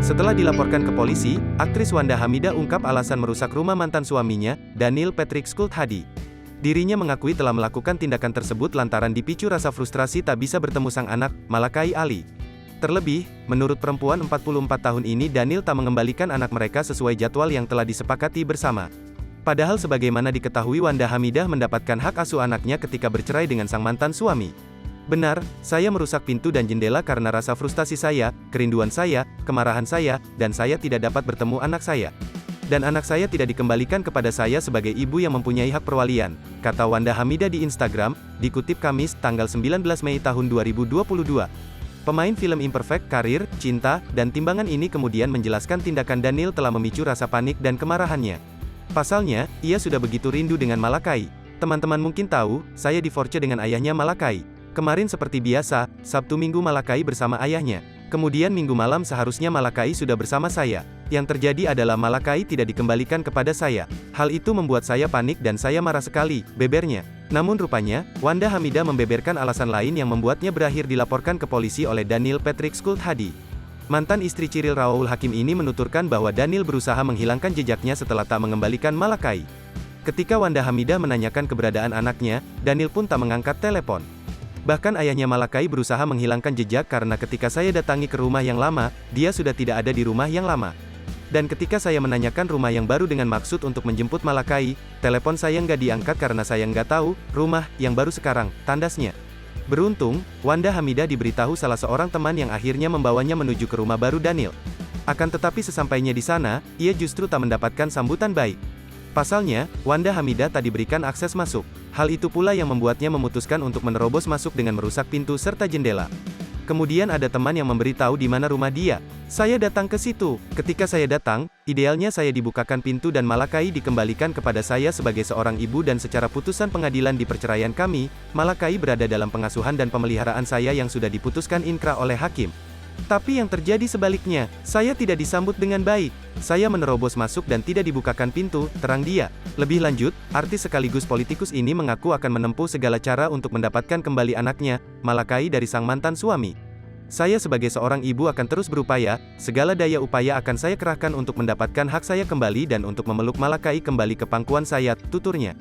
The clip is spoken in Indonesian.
Setelah dilaporkan ke polisi, aktris Wanda Hamidah ungkap alasan merusak rumah mantan suaminya, Daniel Patrick Skulthadi. Dirinya mengakui telah melakukan tindakan tersebut lantaran dipicu rasa frustrasi tak bisa bertemu sang anak, Malakai Ali. Terlebih, menurut perempuan 44 tahun ini Daniel tak mengembalikan anak mereka sesuai jadwal yang telah disepakati bersama. Padahal sebagaimana diketahui Wanda Hamidah mendapatkan hak asuh anaknya ketika bercerai dengan sang mantan suami. Benar, saya merusak pintu dan jendela karena rasa frustasi saya, kerinduan saya, kemarahan saya, dan saya tidak dapat bertemu anak saya. Dan anak saya tidak dikembalikan kepada saya sebagai ibu yang mempunyai hak perwalian, kata Wanda Hamidah di Instagram, dikutip Kamis, tanggal 19 Mei tahun 2022. Pemain film Imperfect, Karir, Cinta, dan Timbangan ini kemudian menjelaskan tindakan Daniel telah memicu rasa panik dan kemarahannya. Pasalnya, ia sudah begitu rindu dengan Malakai. Teman-teman mungkin tahu, saya divorce dengan ayahnya Malakai. Kemarin seperti biasa, Sabtu Minggu Malakai bersama ayahnya. Kemudian Minggu malam seharusnya Malakai sudah bersama saya. Yang terjadi adalah Malakai tidak dikembalikan kepada saya. Hal itu membuat saya panik dan saya marah sekali, bebernya. Namun rupanya, Wanda Hamidah membeberkan alasan lain yang membuatnya berakhir dilaporkan ke polisi oleh Daniel Patrick Skulthadi. Mantan istri Chiril Raoul Hakim ini menuturkan bahwa Daniel berusaha menghilangkan jejaknya setelah tak mengembalikan Malakai. Ketika Wanda Hamidah menanyakan keberadaan anaknya, Daniel pun tak mengangkat telepon. Bahkan ayahnya Malakai berusaha menghilangkan jejak karena ketika saya datangi ke rumah yang lama, dia sudah tidak ada di rumah yang lama. Dan ketika saya menanyakan rumah yang baru dengan maksud untuk menjemput Malakai, telepon saya nggak diangkat karena saya nggak tahu, rumah yang baru sekarang, tandasnya. Beruntung, Wanda Hamidah diberitahu salah seorang teman yang akhirnya membawanya menuju ke rumah baru Daniel. Akan tetapi sesampainya di sana, ia justru tak mendapatkan sambutan baik. Pasalnya, Wanda Hamidah tak diberikan akses masuk. Hal itu pula yang membuatnya memutuskan untuk menerobos masuk dengan merusak pintu serta jendela. Kemudian ada teman yang memberitahu di mana rumah dia. Saya datang ke situ. Ketika saya datang, idealnya saya dibukakan pintu dan Malakai dikembalikan kepada saya sebagai seorang ibu dan secara putusan pengadilan di perceraian kami, Malakai berada dalam pengasuhan dan pemeliharaan saya yang sudah diputuskan inkrah oleh hakim. Tapi yang terjadi sebaliknya, saya tidak disambut dengan baik. Saya menerobos masuk dan tidak dibukakan pintu, terang dia. Lebih lanjut, artis sekaligus politikus ini mengaku akan menempuh segala cara untuk mendapatkan kembali anaknya, Malakai dari sang mantan suami. Saya sebagai seorang ibu akan terus berupaya, segala daya upaya akan saya kerahkan untuk mendapatkan hak saya kembali dan untuk memeluk Malakai kembali ke pangkuan saya, tuturnya.